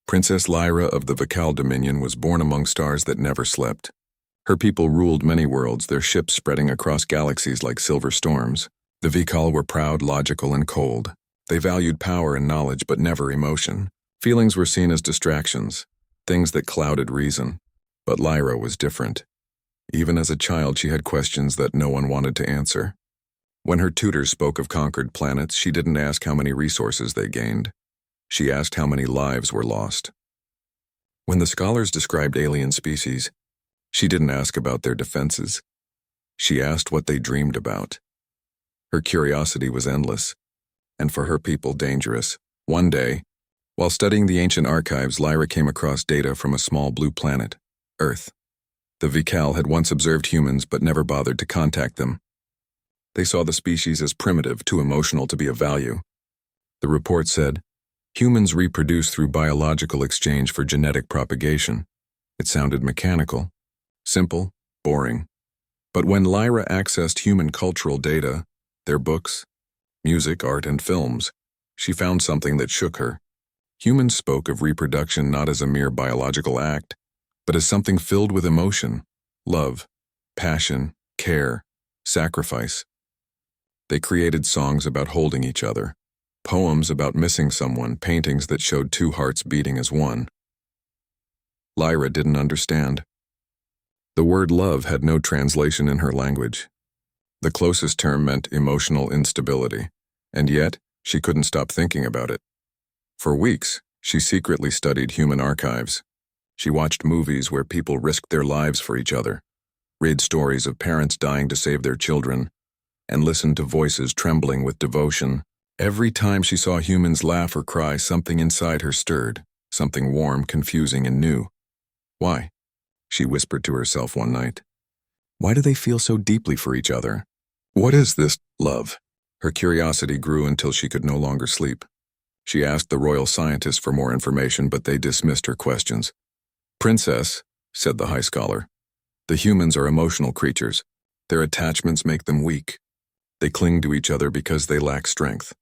Princess Lyra of the Vakal Dominion was born among stars that never slept. Her people ruled many worlds, their ships spreading across galaxies like silver storms. The Vakal were proud, logical, and cold. They valued power and knowledge, but never emotion. Feelings were seen as distractions, things that clouded reason. But Lyra was different. Even as a child, she had questions that no one wanted to answer. When her tutors spoke of conquered planets, she didn't ask how many resources they gained. She asked how many lives were lost. When the scholars described alien species, she didn't ask about their defenses. She asked what they dreamed about. Her curiosity was endless, and for her people dangerous. One day, while studying the ancient archives, Lyra came across data from a small blue planet, Earth. The Vakal had once observed humans but never bothered to contact them. They saw the species as primitive, too emotional to be of value. The report said, humans reproduce through biological exchange for genetic propagation. It sounded mechanical, simple, boring. But when Lyra accessed human cultural data, their books, music, art, and films, she found something that shook her. Humans spoke of reproduction not as a mere biological act, but as something filled with emotion, love, passion, care, sacrifice. They created songs about holding each other, poems about missing someone, paintings that showed two hearts beating as one. Lyra didn't understand. The word love had no translation in her language. The closest term meant emotional instability, and yet she couldn't stop thinking about it. For weeks, she secretly studied human archives. She watched movies where people risked their lives for each other, read stories of parents dying to save their children, and listened to voices trembling with devotion. Every time she saw humans laugh or cry, something inside her stirred, something warm, confusing, and new. Why? She whispered to herself one night. Why do they feel so deeply for each other? What is this love? Her curiosity grew until she could no longer sleep. She asked the royal scientists for more information, but they dismissed her questions. Princess, said the high scholar, the humans are emotional creatures. Their attachments make them weak. They cling to each other because they lack strength.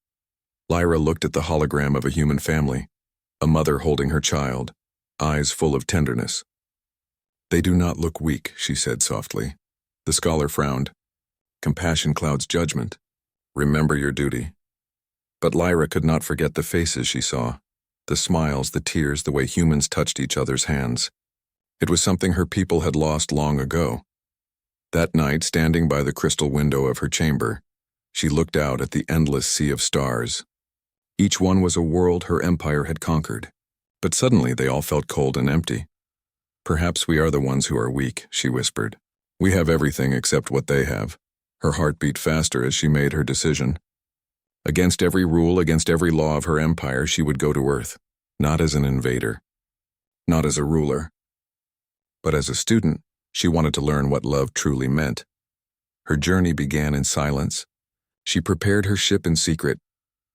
Lyra looked at the hologram of a human family, a mother holding her child, eyes full of tenderness. They do not look weak, she said softly. The scholar frowned. Compassion clouds judgment. Remember your duty. But Lyra could not forget the faces she saw, the smiles, the tears, the way humans touched each other's hands. It was something her people had lost long ago. That night, standing by the crystal window of her chamber, she looked out at the endless sea of stars. Each one was a world her empire had conquered, but suddenly they all felt cold and empty. Perhaps we are the ones who are weak, she whispered. We have everything except what they have. Her heart beat faster as she made her decision. Against every rule, against every law of her empire, she would go to Earth, not as an invader, not as a ruler, but as a student. She wanted to learn what love truly meant. Her journey began in silence. She prepared her ship in secret,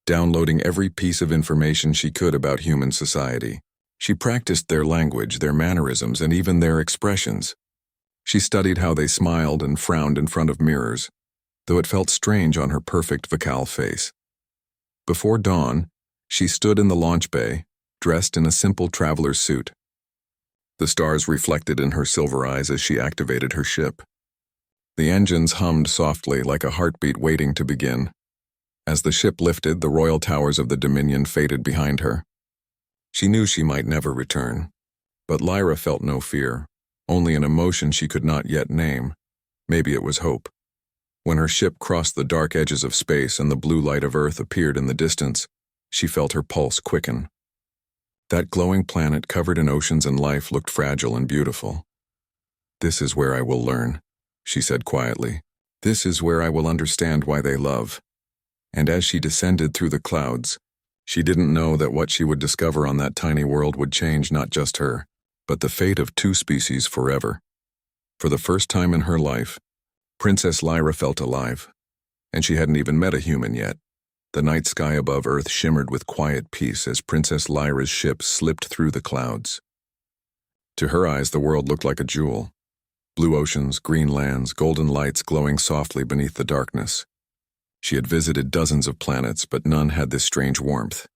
downloading every piece of information she could about human society. She practiced their language, their mannerisms, and even their expressions. She studied how they smiled and frowned in front of mirrors, though it felt strange on her perfect Vakal face. Before dawn, she stood in the launch bay, dressed in a simple traveler's suit. The stars reflected in her silver eyes as she activated her ship. The engines hummed softly like a heartbeat waiting to begin. As the ship lifted, the royal towers of the Dominion faded behind her. She knew she might never return, but Lyra felt no fear, only an emotion she could not yet name. Maybe it was hope. When her ship crossed the dark edges of space and the blue light of Earth appeared in the distance, she felt her pulse quicken. That glowing planet covered in oceans and life looked fragile and beautiful. This is where I will learn, she said quietly. This is where I will understand why they love. And as she descended through the clouds, she didn't know that what she would discover on that tiny world would change not just her, but the fate of two species forever. For the first time in her life, Princess Lyra felt alive, and she hadn't even met a human yet. The night sky above Earth shimmered with quiet peace as Princess Lyra's ship slipped through the clouds. To her eyes, the world looked like a jewel. Blue oceans, green lands, golden lights glowing softly beneath the darkness. She had visited dozens of planets, but none had this strange warmth.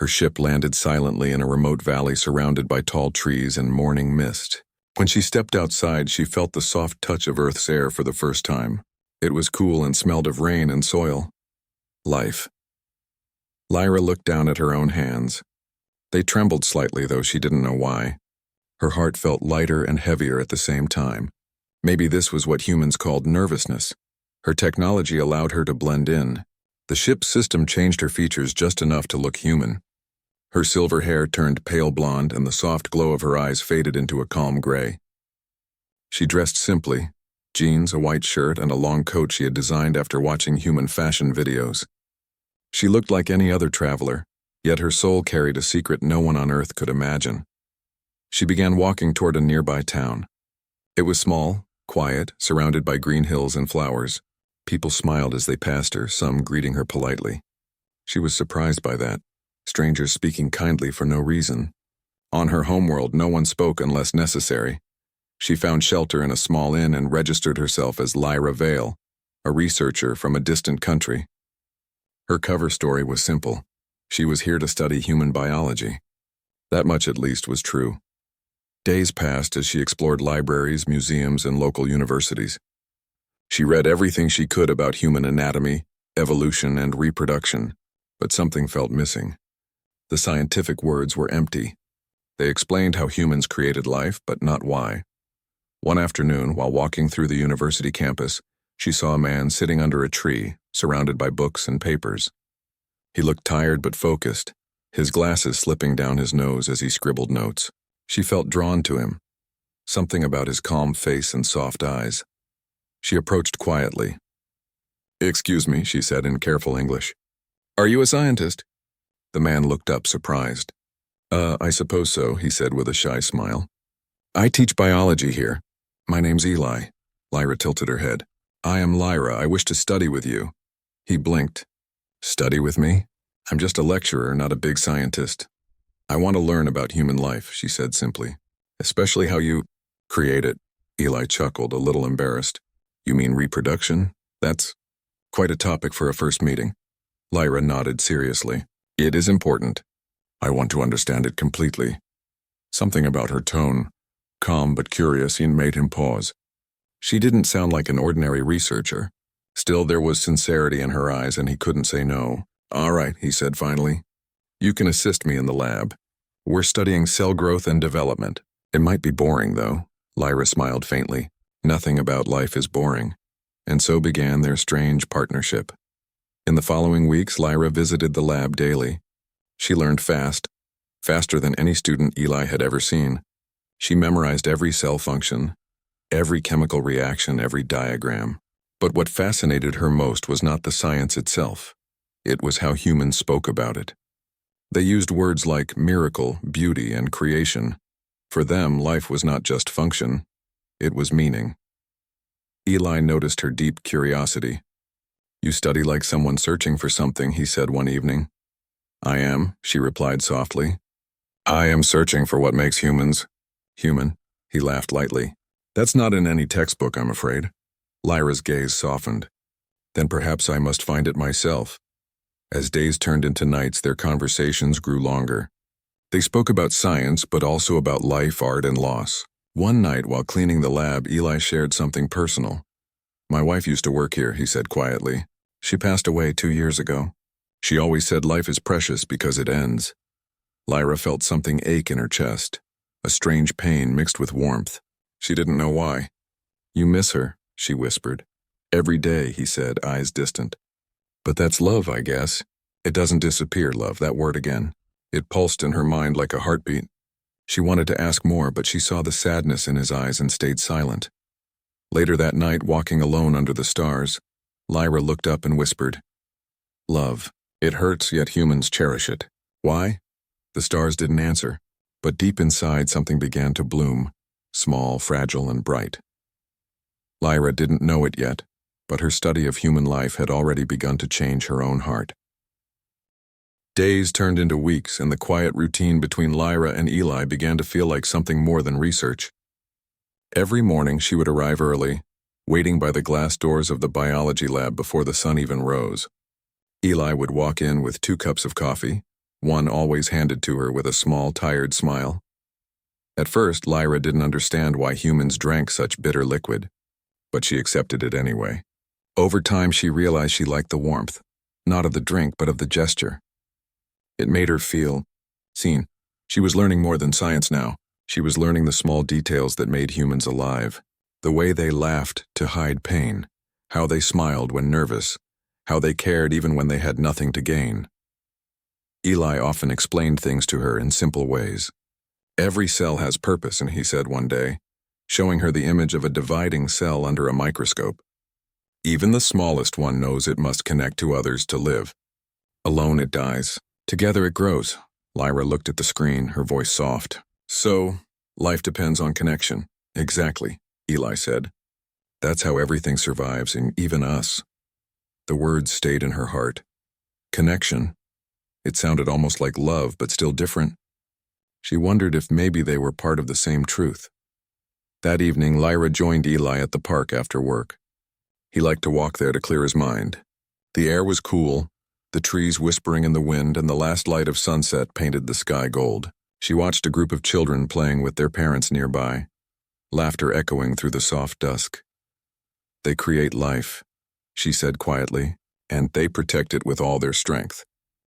Her ship landed silently in a remote valley surrounded by tall trees and morning mist. When she stepped outside, she felt the soft touch of Earth's air for the first time. It was cool and smelled of rain and soil. Life. Lyra looked down at her own hands. They trembled slightly, though she didn't know why. Her heart felt lighter and heavier at the same time. Maybe this was what humans called nervousness. Her technology allowed her to blend in. The ship's system changed her features just enough to look human. Her silver hair turned pale blonde and the soft glow of her eyes faded into a calm gray. She dressed simply, jeans, a white shirt, and a long coat she had designed after watching human fashion videos. She looked like any other traveler, yet her soul carried a secret no one on Earth could imagine. She began walking toward a nearby town. It was small, quiet, surrounded by green hills and flowers. People smiled as they passed her, some greeting her politely. She was surprised by that. Strangers speaking kindly for no reason. On her homeworld, no one spoke unless necessary. She found shelter in a small inn and registered herself as Lyra Vale, a researcher from a distant country. Her cover story was simple. She was here to study human biology. That much at least was true. Days passed as she explored libraries, museums, and local universities. She read everything she could about human anatomy, evolution, and reproduction, but something felt missing. The scientific words were empty. They explained how humans created life, but not why. One afternoon, while walking through the university campus, she saw a man sitting under a tree, surrounded by books and papers. He looked tired but focused, his glasses slipping down his nose as he scribbled notes. She felt drawn to him, something about his calm face and soft eyes. She approached quietly. "Excuse me," she said in careful English. "Are you a scientist?" The man looked up, surprised. I suppose so," he said with a shy smile. "I teach biology here. My name's Eli." Lyra tilted her head. "I am Lyra. I wish to study with you." He blinked. "Study with me? I'm just a lecturer, not a big scientist. I want to learn about human life," she said simply. "Especially how you create it." Eli chuckled, a little embarrassed. "You mean reproduction? That's quite a topic for a first meeting." Lyra nodded seriously. "It is important. I want to understand it completely." Something about her tone, calm but curious, made him pause. She didn't sound like an ordinary researcher. Still, there was sincerity in her eyes, and he couldn't say no. "All right," he said finally. "You can assist me in the lab. We're studying cell growth and development. It might be boring, though." Lyra smiled faintly. Nothing about life is boring. And so began their strange partnership. In the following weeks, Lyra visited the lab daily. She learned fast, faster than any student Eli had ever seen. She memorized every cell function, every chemical reaction, every diagram. But what fascinated her most was not the science itself. It was how humans spoke about it. They used words like miracle, beauty, and creation. For them, life was not just function. It was meaning. Eli noticed her deep curiosity. "You study like someone searching for something," he said one evening. "I am," she replied softly. "I am searching for what makes humans human." He laughed lightly. "That's not in any textbook, I'm afraid." Lyra's gaze softened. "Then perhaps I must find it myself." As days turned into nights, their conversations grew longer. They spoke about science, but also about life, art, and loss. One night, while cleaning the lab, Eli shared something personal. "My wife used to work here," he said quietly. "She passed away 2 years ago. She always said life is precious because it ends." Lyra felt something ache in her chest, a strange pain mixed with warmth. She didn't know why. "You miss her," she whispered. "Every day," he said, eyes distant. "But that's love, I guess. It doesn't disappear, love, that word again." It pulsed in her mind like a heartbeat. She wanted to ask more, but she saw the sadness in his eyes and stayed silent. Later that night, walking alone under the stars, Lyra looked up and whispered, "Love. It hurts, yet humans cherish it. Why?" The stars didn't answer, but deep inside something began to bloom, small, fragile, and bright. Lyra didn't know it yet, but her study of human life had already begun to change her own heart. Days turned into weeks, and the quiet routine between Lyra and Eli began to feel like something more than research. Every morning she would arrive early, waiting by the glass doors of the biology lab before the sun even rose. Eli would walk in with 2 cups of coffee, one always handed to her with a small, tired smile. At first, Lyra didn't understand why humans drank such bitter liquid, but she accepted it anyway. Over time, she realized she liked the warmth, not of the drink, but of the gesture. It made her feel seen. She was learning more than science now. She was learning the small details that made humans alive. The way they laughed to hide pain, how they smiled when nervous, how they cared even when they had nothing to gain. Eli often explained things to her in simple ways. Every cell has purpose, and he said one day, showing her the image of a dividing cell under a microscope. Even the smallest one knows it must connect to others to live. Alone it dies. Together it grows. Lyra looked at the screen, her voice soft. So, life depends on connection. Exactly, Eli said. That's how everything survives, and even us. The words stayed in her heart. Connection. It sounded almost like love, but still different. She wondered if maybe they were part of the same truth. That evening, Lyra joined Eli at the park after work. He liked to walk there to clear his mind. The air was cool, the trees whispering in the wind, and the last light of sunset painted the sky gold. She watched a group of children playing with their parents nearby, laughter echoing through the soft dusk. They create life, she said quietly, and they protect it with all their strength.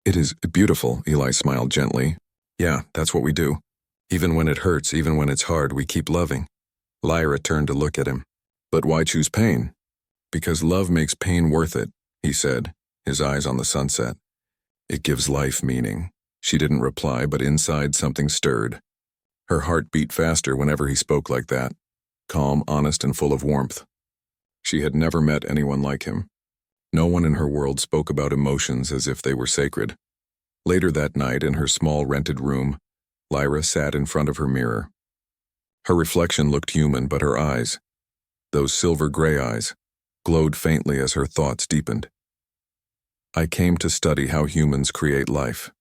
It is beautiful, Eli smiled gently. Yeah, that's what we do. Even when it hurts, even when it's hard, we keep loving. Lyra turned to look at him. But why choose pain? Because love makes pain worth it, he said, his eyes on the sunset. It gives life meaning. She didn't reply, but inside something stirred. Her heart beat faster whenever he spoke like that, calm, honest, and full of warmth. She had never met anyone like him. No one in her world spoke about emotions as if they were sacred. Later that night, in her small rented room, Lyra sat in front of her mirror. Her reflection looked human, but her eyes, those silver-gray eyes, glowed faintly as her thoughts deepened. I came to study how humans create life,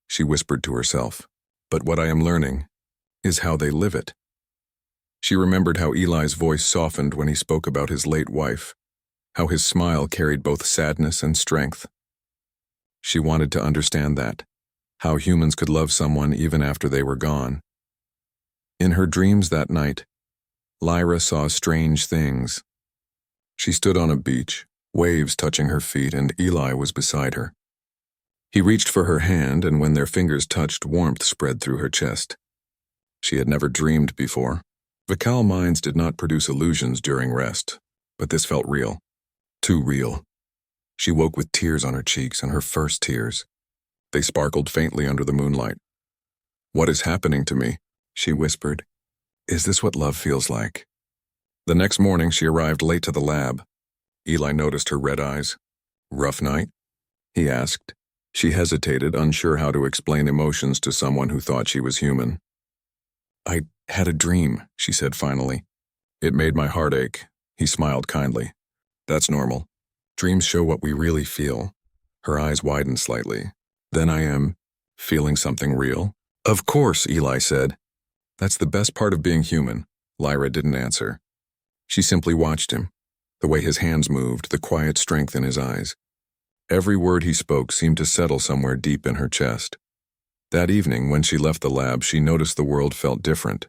she whispered to herself. But what I am learning is how they live it. She remembered how Eli's voice softened when he spoke about his late wife, how his smile carried both sadness and strength. She wanted to understand that, how humans could love someone even after they were gone. In her dreams that night, Lyra saw strange things. She stood on a beach, waves touching her feet, and Eli was beside her. He reached for her hand, and when their fingers touched, warmth spread through her chest. She had never dreamed before. Vical minds did not produce illusions during rest, but this felt real. Too real. She woke with tears on her cheeks, and her first tears. They sparkled faintly under the moonlight. What is happening to me? She whispered. Is this what love feels like? The next morning, she arrived late to the lab. Eli noticed her red eyes. Rough night? He asked. She hesitated, unsure how to explain emotions to someone who thought she was human. I had a dream, she said finally. It made my heart ache. He smiled kindly. That's normal. Dreams show what we really feel. Her eyes widened slightly. Then I am feeling something real? Of course, Eli said. That's the best part of being human. Lyra didn't answer. She simply watched him, the way his hands moved, the quiet strength in his eyes. Every word he spoke seemed to settle somewhere deep in her chest. That evening, when she left the lab, she noticed the world felt different.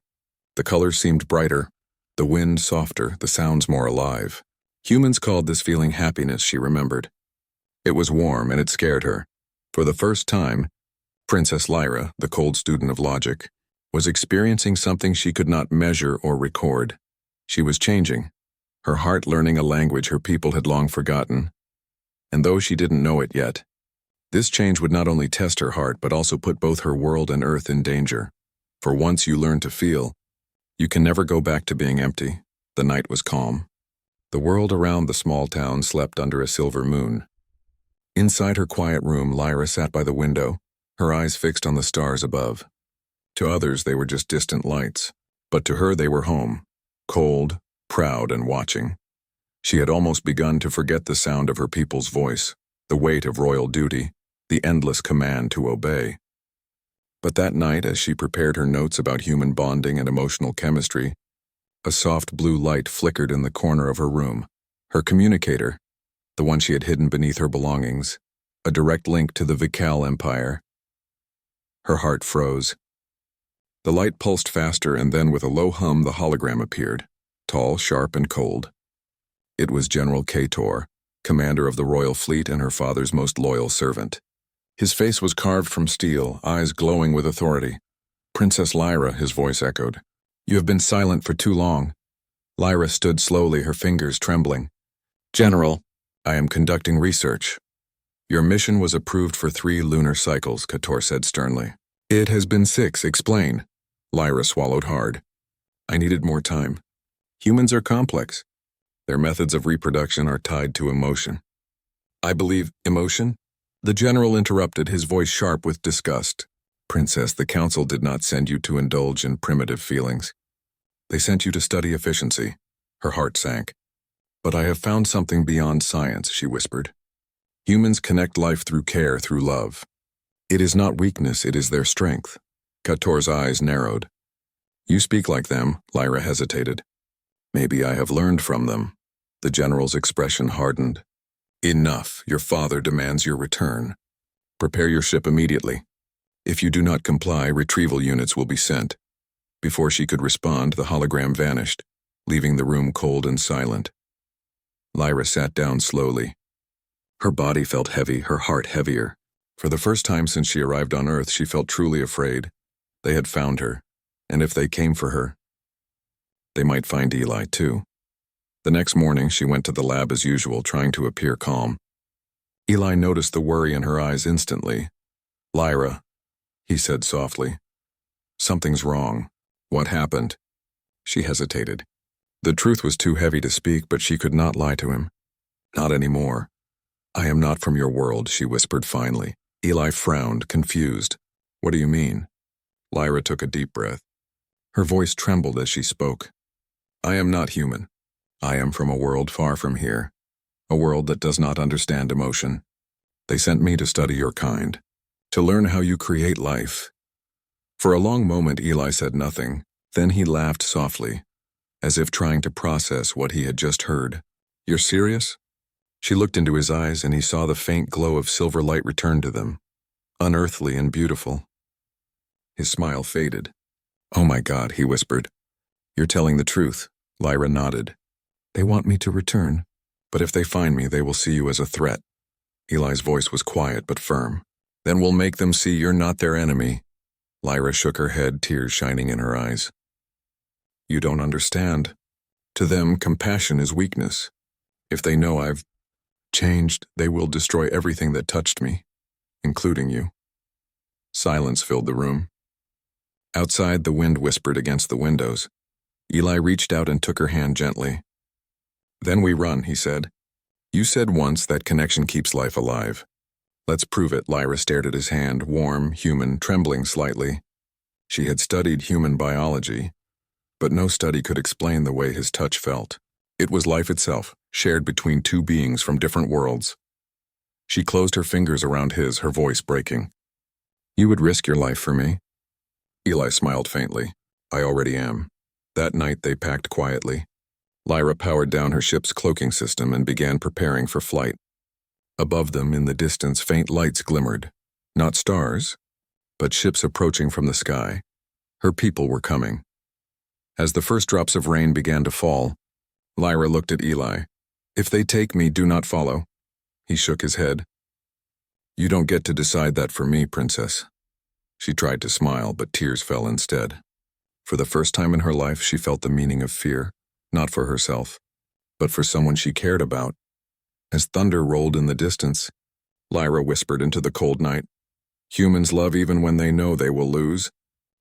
The colors seemed brighter, the wind softer, the sounds more alive. Humans called this feeling happiness, she remembered. It was warm, and it scared her. For the first time, Princess Lyra, the cold student of logic, was experiencing something she could not measure or record. She was changing, her heart learning a language her people had long forgotten. And though she didn't know it yet, this change would not only test her heart but also put both her world and Earth in danger. For once you learn to feel, you can never go back to being empty. The night was calm. The world around the small town slept under a silver moon. Inside her quiet room, Lyra sat by the window, her eyes fixed on the stars above. To others, they were just distant lights, but to her they were home, cold, proud, and watching. She had almost begun to forget the sound of her people's voice, the weight of royal duty, the endless command to obey. But that night, as she prepared her notes about human bonding and emotional chemistry, a soft blue light flickered in the corner of her room. Her communicator, the one she had hidden beneath her belongings, a direct link to the Vical Empire. Her heart froze. The light pulsed faster, and then with a low hum the hologram appeared, tall, sharp, and cold. It was General Kator, commander of the royal fleet and her father's most loyal servant. His face was carved from steel, eyes glowing with authority. "Princess Lyra," his voice echoed. "You have been silent for too long." Lyra stood slowly, her fingers trembling. "General, I am conducting research." "Your mission was approved for 3 lunar cycles," Kator said sternly. "It has been 6, explain." Lyra swallowed hard. "I needed more time. Humans are complex. Their methods of reproduction are tied to emotion." "I believe emotion?" The general interrupted, his voice sharp with disgust. "Princess, the council did not send you to indulge in primitive feelings. They sent you to study efficiency." Her heart sank. "But I have found something beyond science," she whispered. "Humans connect life through care, through love. It is not weakness, it is their strength." Kator's eyes narrowed. "You speak like them," Lyra hesitated. "Maybe I have learned from them." The general's expression hardened. "Enough. Your father demands your return. Prepare your ship immediately. If you do not comply, retrieval units will be sent." Before she could respond, the hologram vanished, leaving the room cold and silent. Lyra sat down slowly. Her body felt heavy, her heart heavier. For the first time since she arrived on Earth, she felt truly afraid. They had found her, and if they came for her, they might find Eli too. The next morning, she went to the lab as usual, trying to appear calm. Eli noticed the worry in her eyes instantly. "Lyra," he said softly. "Something's wrong. What happened?" She hesitated. The truth was too heavy to speak, but she could not lie to him. "Not anymore. I am not from your world," she whispered finally. Eli frowned, confused. "What do you mean?" Lyra took a deep breath. Her voice trembled as she spoke. "I am not human. I am from a world far from here, a world that does not understand emotion. They sent me to study your kind, to learn how you create life." For a long moment Eli said nothing, then he laughed softly, as if trying to process what he had just heard. "You're serious?" She looked into his eyes, and he saw the faint glow of silver light return to them, unearthly and beautiful. His smile faded. "Oh my God," he whispered. "You're telling the truth." Lyra nodded. "They want me to return, but if they find me, they will see you as a threat." Eli's voice was quiet but firm. "Then we'll make them see you're not their enemy." Lyra shook her head, tears shining in her eyes. "You don't understand. To them, compassion is weakness. If they know I've changed, they will destroy everything that touched me, including you." Silence filled the room. Outside, the wind whispered against the windows. Eli reached out and took her hand gently. "Then we run," he said. "You said once that connection keeps life alive. Let's prove it." Lyra stared at his hand, warm, human, trembling slightly. She had studied human biology, but no study could explain the way his touch felt. It was life itself, shared between 2 beings from different worlds. She closed her fingers around his, her voice breaking. "You would risk your life for me?" Eli smiled faintly. "I already am." That night they packed quietly. Lyra powered down her ship's cloaking system and began preparing for flight. Above them, in the distance, faint lights glimmered. Not stars, but ships approaching from the sky. Her people were coming. As the first drops of rain began to fall, Lyra looked at Eli. "If they take me, do not follow." He shook his head. "You don't get to decide that for me, Princess." She tried to smile, but tears fell instead. For the first time in her life, she felt the meaning of fear. Not for herself, but for someone she cared about. As thunder rolled in the distance, Lyra whispered into the cold night, "Humans love even when they know they will lose.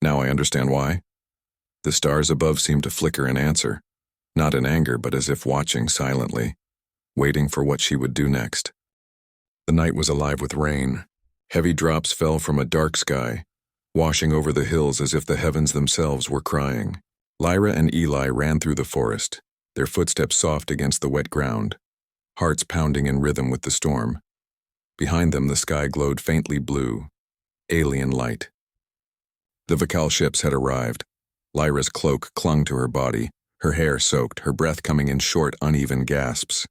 Now I understand why." The stars above seemed to flicker in answer, not in anger, but as if watching silently, waiting for what she would do next. The night was alive with rain. Heavy drops fell from a dark sky, washing over the hills as if the heavens themselves were crying. Lyra and Eli ran through the forest, their footsteps soft against the wet ground, hearts pounding in rhythm with the storm. Behind them, the sky glowed faintly blue, alien light. The Vikal ships had arrived. Lyra's cloak clung to her body, her hair soaked, her breath coming in short, uneven gasps.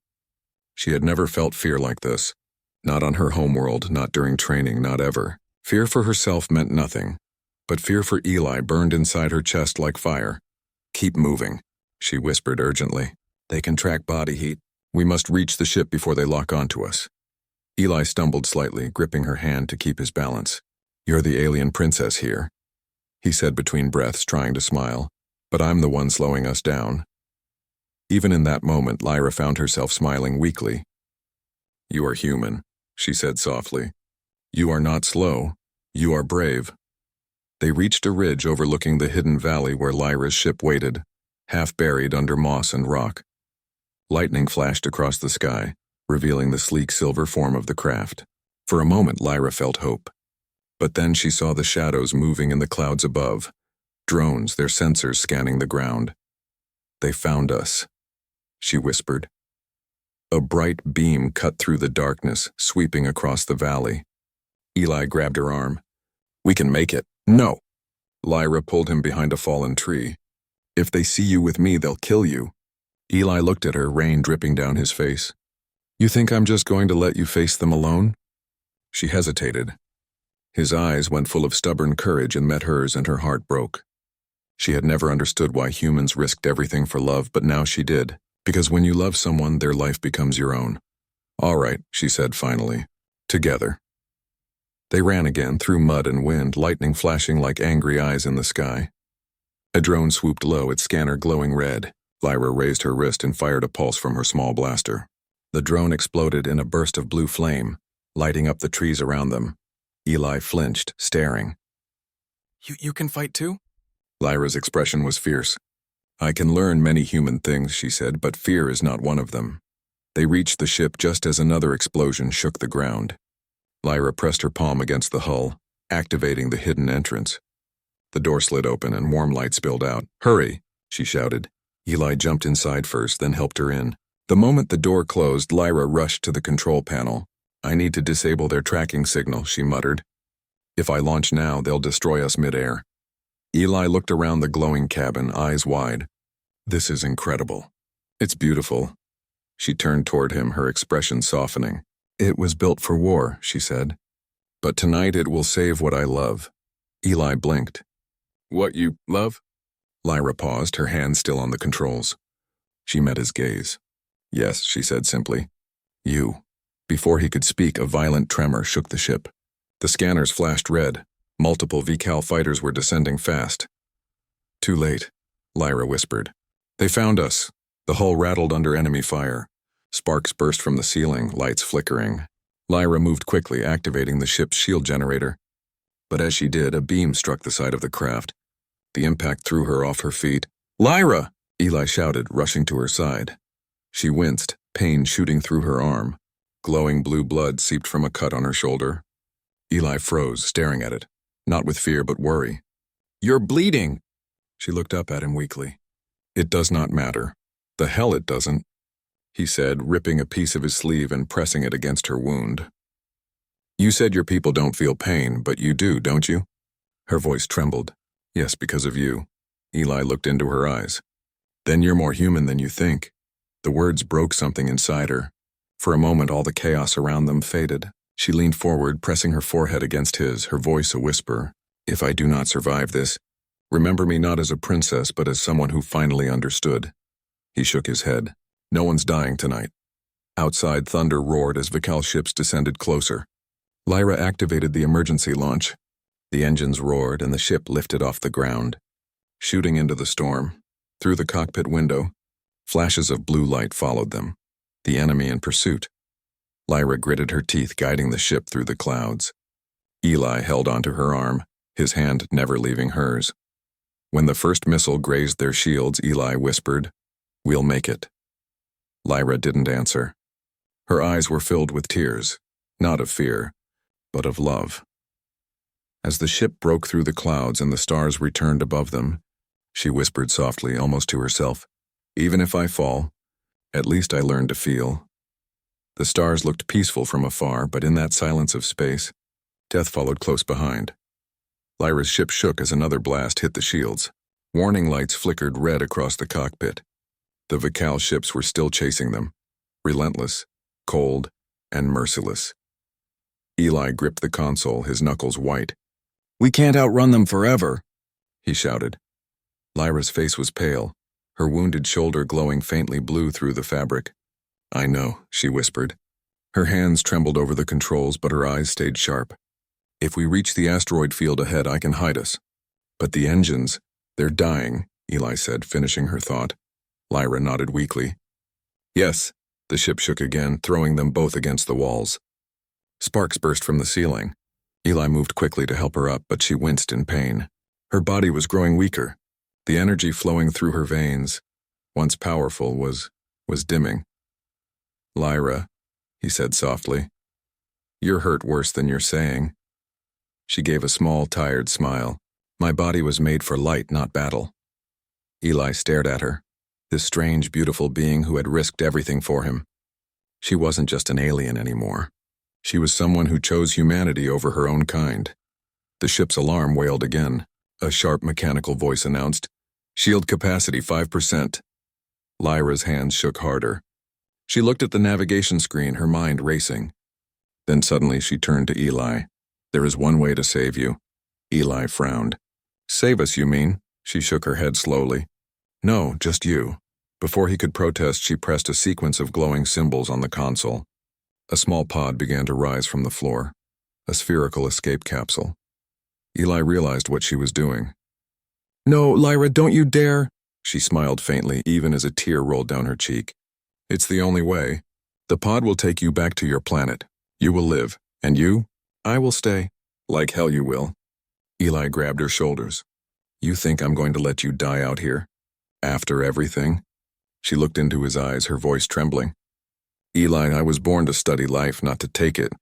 She had never felt fear like this. Not on her homeworld, not during training, not ever. Fear for herself meant nothing, but fear for Eli burned inside her chest like fire. "Keep moving," she whispered urgently. "They can track body heat. We must reach the ship before they lock onto us." Eli stumbled slightly, gripping her hand to keep his balance. "You're the alien princess here," he said between breaths, trying to smile. "But I'm the one slowing us down." Even in that moment, Lyra found herself smiling weakly. "You are human," she said softly. "You are not slow. You are brave." They reached a ridge overlooking the hidden valley where Lyra's ship waited, half buried under moss and rock. Lightning flashed across the sky, revealing the sleek silver form of the craft. For a moment, Lyra felt hope. But then she saw the shadows moving in the clouds above, drones, their sensors scanning the ground. "They found us," she whispered. A bright beam cut through the darkness, sweeping across the valley. Eli grabbed her arm. "We can make it." "No." Lyra pulled him behind a fallen tree. "If they see you with me, they'll kill you." Eli looked at her, rain dripping down his face. "You think I'm just going to let you face them alone?" She hesitated. His eyes went full of stubborn courage and met hers, and her heart broke. She had never understood why humans risked everything for love, but now she did. Because when you love someone, their life becomes your own. "All right," she said finally. "Together." They ran again, through mud and wind, lightning flashing like angry eyes in the sky. A drone swooped low, its scanner glowing red. Lyra raised her wrist and fired a pulse from her small blaster. The drone exploded in a burst of blue flame, lighting up the trees around them. Eli flinched, staring. You can fight too?" Lyra's expression was fierce. "I can learn many human things," she said, "but fear is not one of them." They reached the ship just as another explosion shook the ground. Lyra pressed her palm against the hull, activating the hidden entrance. The door slid open and warm light spilled out. "Hurry," she shouted. Eli jumped inside first, then helped her in. The moment the door closed, Lyra rushed to the control panel. "I need to disable their tracking signal," she muttered. "If I launch now, they'll destroy us mid-air." Eli looked around the glowing cabin, eyes wide. "This is incredible. It's beautiful." She turned toward him, her expression softening. "It was built for war," she said. "But tonight it will save what I love." Eli blinked. "What you love?" Lyra paused, her hand still on the controls. She met his gaze. "Yes," she said simply. "You." Before he could speak, a violent tremor shook the ship. The scanners flashed red. Multiple VCAL fighters were descending fast. "Too late," Lyra whispered. "They found us." The hull rattled under enemy fire. Sparks burst from the ceiling, lights flickering. Lyra moved quickly, activating the ship's shield generator. But as she did, a beam struck the side of the craft. The impact threw her off her feet. "Lyra!" Eli shouted, rushing to her side. She winced, pain shooting through her arm. Glowing blue blood seeped from a cut on her shoulder. Eli froze, staring at it, not with fear but worry. "You're bleeding!" She looked up at him weakly. "It does not matter. The hell it doesn't," he said, ripping a piece of his sleeve and pressing it against her wound. "You said your people don't feel pain, but you do, don't you?" Her voice trembled. "Yes, because of you." Eli looked into her eyes. "Then you're more human than you think." The words broke something inside her. For a moment, all the chaos around them faded. She leaned forward, pressing her forehead against his, her voice a whisper. "If I do not survive this, remember me not as a princess, but as someone who finally understood." He shook his head. "No one's dying tonight." Outside, thunder roared as VCAL ships descended closer. Lyra activated the emergency launch. The engines roared and the ship lifted off the ground. Shooting into the storm, through the cockpit window, flashes of blue light followed them. The enemy in pursuit. Lyra gritted her teeth, guiding the ship through the clouds. Eli held onto her arm, his hand never leaving hers. When the first missile grazed their shields, Eli whispered, "We'll make it." Lyra didn't answer. Her eyes were filled with tears, not of fear, but of love. As the ship broke through the clouds and the stars returned above them, she whispered softly, almost to herself, "Even if I fall, at least I learned to feel." The stars looked peaceful from afar, but in that silence of space, death followed close behind. Lyra's ship shook as another blast hit the shields. Warning lights flickered red across the cockpit. The VCAL ships were still chasing them, relentless, cold, and merciless. Eli gripped the console, his knuckles white. "We can't outrun them forever," he shouted. Lyra's face was pale, her wounded shoulder glowing faintly blue through the fabric. "I know," she whispered. Her hands trembled over the controls, but her eyes stayed sharp. "If we reach the asteroid field ahead, I can hide us." "But the engines, they're dying," Eli said, finishing her thought. Lyra nodded weakly. "Yes." The ship shook again, throwing them both against the walls. Sparks burst from the ceiling. Eli moved quickly to help her up, but she winced in pain. Her body was growing weaker. The energy flowing through her veins, once powerful, was dimming. "Lyra," he said softly, "you're hurt worse than you're saying." She gave a small, tired smile. "My body was made for light, not battle." Eli stared at her, this strange, beautiful being who had risked everything for him. She wasn't just an alien anymore. She was someone who chose humanity over her own kind. The ship's alarm wailed again. A sharp mechanical voice announced, "Shield capacity 5%. Lyra's hands shook harder. She looked at the navigation screen, her mind racing. Then suddenly she turned to Eli. "There is one way to save you." Eli frowned. "Save us, you mean?" She shook her head slowly. "No, just you." Before he could protest, she pressed a sequence of glowing symbols on the console. A small pod began to rise from the floor, a spherical escape capsule. Eli realized what she was doing. "No, Lyra, don't you dare!" She smiled faintly, even as a tear rolled down her cheek. "It's the only way. The pod will take you back to your planet. You will live. And you? I will stay. Like hell you will." Eli grabbed her shoulders. "You think I'm going to let you die out here? After everything?" She looked into his eyes, her voice trembling. "Eli, I was born to study life, not to take it.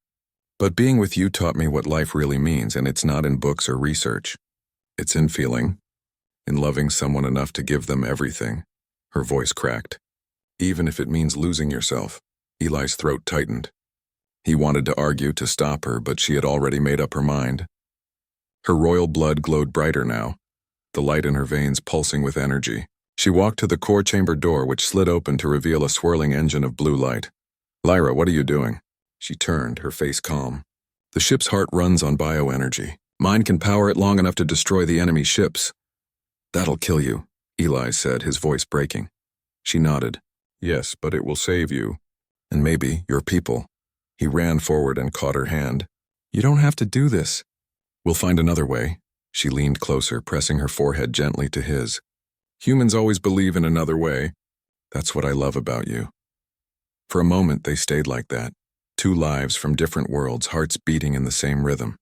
But being with you taught me what life really means, and it's not in books or research. It's in feeling, in loving someone enough to give them everything." Her voice cracked. "Even if it means losing yourself." Eli's throat tightened. He wanted to argue, to stop her, but she had already made up her mind. Her royal blood glowed brighter now, the light in her veins pulsing with energy. She walked to the core chamber door, which slid open to reveal a swirling engine of blue light. "Lyra, what are you doing?" She turned, her face calm. "The ship's heart runs on bioenergy. Mine can power it long enough to destroy the enemy ships." "That'll kill you," Eli said, his voice breaking. She nodded. "Yes, but it will save you. And maybe your people." He ran forward and caught her hand. "You don't have to do this." "We'll find another way." She leaned closer, pressing her forehead gently to his. "Humans always believe in another way. That's what I love about you." For a moment they stayed like that, two lives from different worlds, hearts beating in the same rhythm.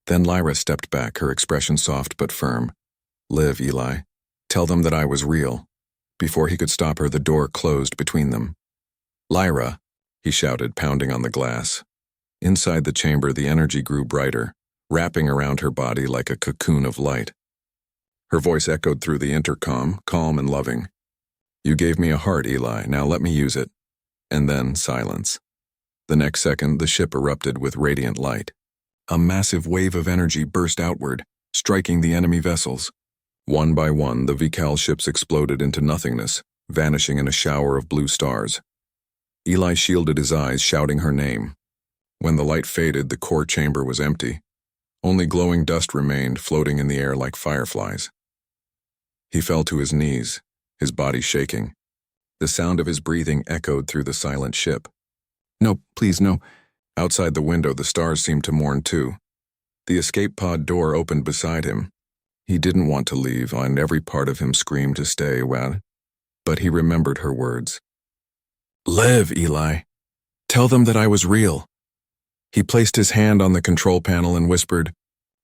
Then Lyra stepped back, her expression soft but firm. "Live, Eli. Tell them that I was real." Before he could stop her, the door closed between them. "Lyra," he shouted, pounding on the glass. Inside the chamber, the energy grew brighter, wrapping around her body like a cocoon of light. Her voice echoed through the intercom, calm and loving. "You gave me a heart, Eli. Now let me use it." And then silence. The next second, the ship erupted with radiant light. A massive wave of energy burst outward, striking the enemy vessels. One by one, the Vikal ships exploded into nothingness, vanishing in a shower of blue stars. Eli shielded his eyes, shouting her name. When the light faded, the core chamber was empty. Only glowing dust remained, floating in the air like fireflies. He fell to his knees, his body shaking. The sound of his breathing echoed through the silent ship. "No, please, no." Outside the window, the stars seemed to mourn too. The escape pod door opened beside him. He didn't want to leave, and every part of him screamed to stay, but he remembered her words. "Live, Eli. Tell them that I was real." He placed his hand on the control panel and whispered,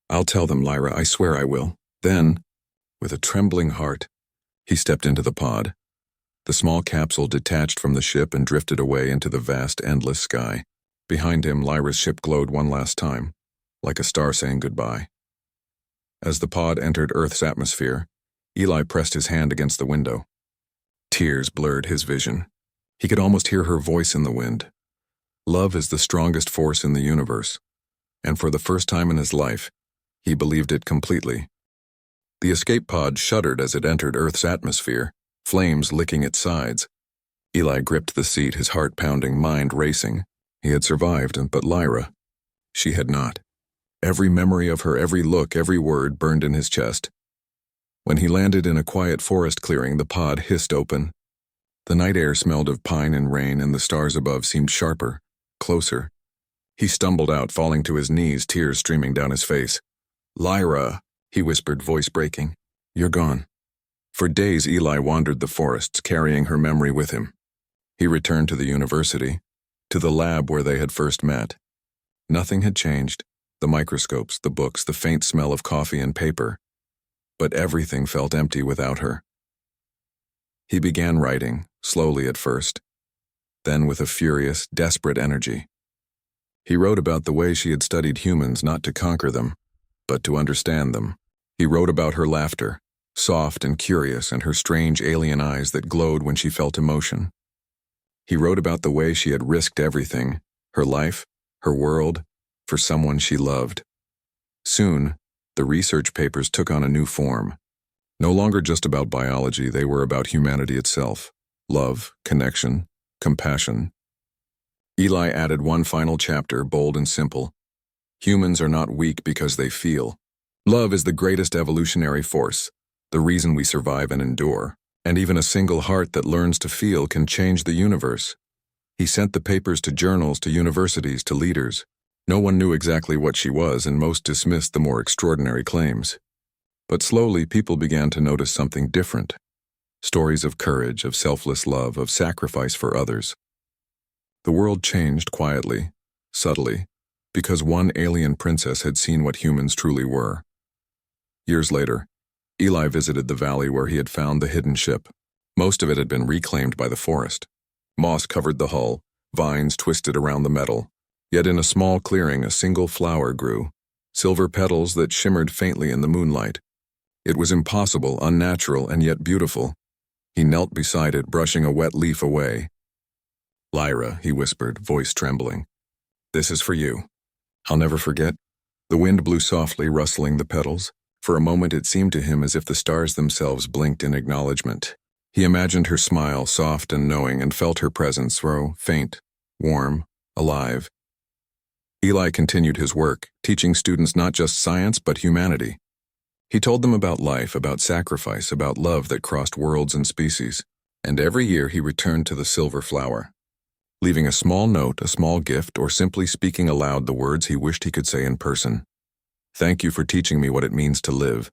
"I'll tell them, Lyra, I swear I will." Then, with a trembling heart, he stepped into the pod. The small capsule detached from the ship and drifted away into the vast, endless sky. Behind him, Lyra's ship glowed one last time, like a star saying goodbye. As the pod entered Earth's atmosphere, Eli pressed his hand against the window. Tears blurred his vision. He could almost hear her voice in the wind. Love is the strongest force in the universe, and for the first time in his life, he believed it completely. The escape pod shuddered as it entered Earth's atmosphere, flames licking its sides. Eli gripped the seat, his heart pounding, mind racing. He had survived, but Lyra, She had not. Every memory of her, every look, every word burned in his chest. When he landed in a quiet forest clearing, the pod hissed open. The night air smelled of pine and rain, and the stars above seemed sharper, closer. He stumbled out, falling to his knees, tears streaming down his face. "Lyra," he whispered, voice breaking. "You're gone." For days Eli wandered the forests, carrying her memory with him. He returned to the university, to the lab where they had first met. Nothing had changed. The microscopes, the books, the faint smell of coffee and paper. But everything felt empty without her. He began writing, slowly at first, then with a furious, desperate energy. He wrote about the way she had studied humans not to conquer them, but to understand them. He wrote about her laughter, soft and curious, and her strange alien eyes that glowed when she felt emotion. He wrote about the way she had risked everything, her life, her world, for someone she loved. Soon, the research papers took on a new form. No longer just about biology, they were about humanity itself. Love, connection, compassion. Eli added one final chapter, bold and simple. Humans are not weak because they feel. Love is the greatest evolutionary force, the reason we survive and endure. And even a single heart that learns to feel can change the universe. He sent the papers to journals, to universities, to leaders. No one knew exactly what she was, and most dismissed the more extraordinary claims. But slowly, people began to notice something different. Stories of courage, of selfless love, of sacrifice for others. The world changed quietly, subtly, because one alien princess had seen what humans truly were. Years later, Eli visited the valley where he had found the hidden ship. Most of it had been reclaimed by the forest. Moss covered the hull, vines twisted around the metal. Yet in a small clearing, a single flower grew, silver petals that shimmered faintly in the moonlight. It was impossible, unnatural, and yet beautiful. He knelt beside it, brushing a wet leaf away. "Lyra," he whispered, voice trembling. "This is for you. I'll never forget." The wind blew softly, rustling the petals. For a moment it seemed to him as if the stars themselves blinked in acknowledgement. He imagined her smile, soft and knowing, and felt her presence grow, faint, warm, alive. Eli continued his work, teaching students not just science but humanity. He told them about life, about sacrifice, about love that crossed worlds and species. And every year he returned to the silver flower, leaving a small note, a small gift, or simply speaking aloud the words he wished he could say in person. "Thank you for teaching me what it means to live.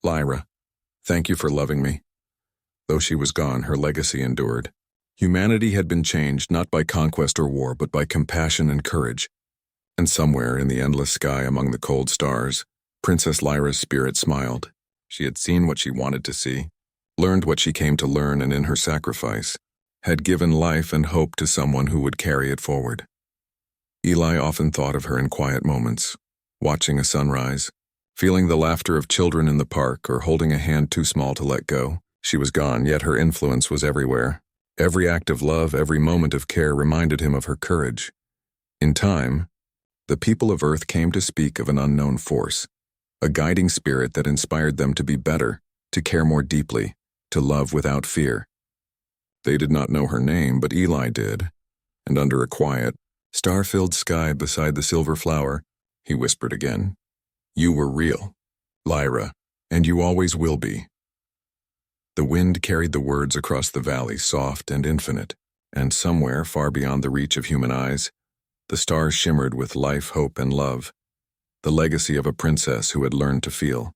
Lyra, thank you for loving me." Though she was gone, her legacy endured. Humanity had been changed not by conquest or war, but by compassion and courage. And somewhere in the endless sky among the cold stars, Princess Lyra's spirit smiled. She had seen what she wanted to see, learned what she came to learn, and in her sacrifice, had given life and hope to someone who would carry it forward. Eli often thought of her in quiet moments, watching a sunrise, feeling the laughter of children in the park, or holding a hand too small to let go. She was gone, yet her influence was everywhere. Every act of love, every moment of care reminded him of her courage. In time, the people of Earth came to speak of an unknown force, a guiding spirit that inspired them to be better, to care more deeply, to love without fear. They did not know her name, but Eli did, and under a quiet, star-filled sky beside the silver flower, he whispered again, "You were real, Lyra, and you always will be." The wind carried the words across the valley, soft and infinite, and somewhere far beyond the reach of human eyes, the stars shimmered with life, hope, and love, the legacy of a princess who had learned to feel.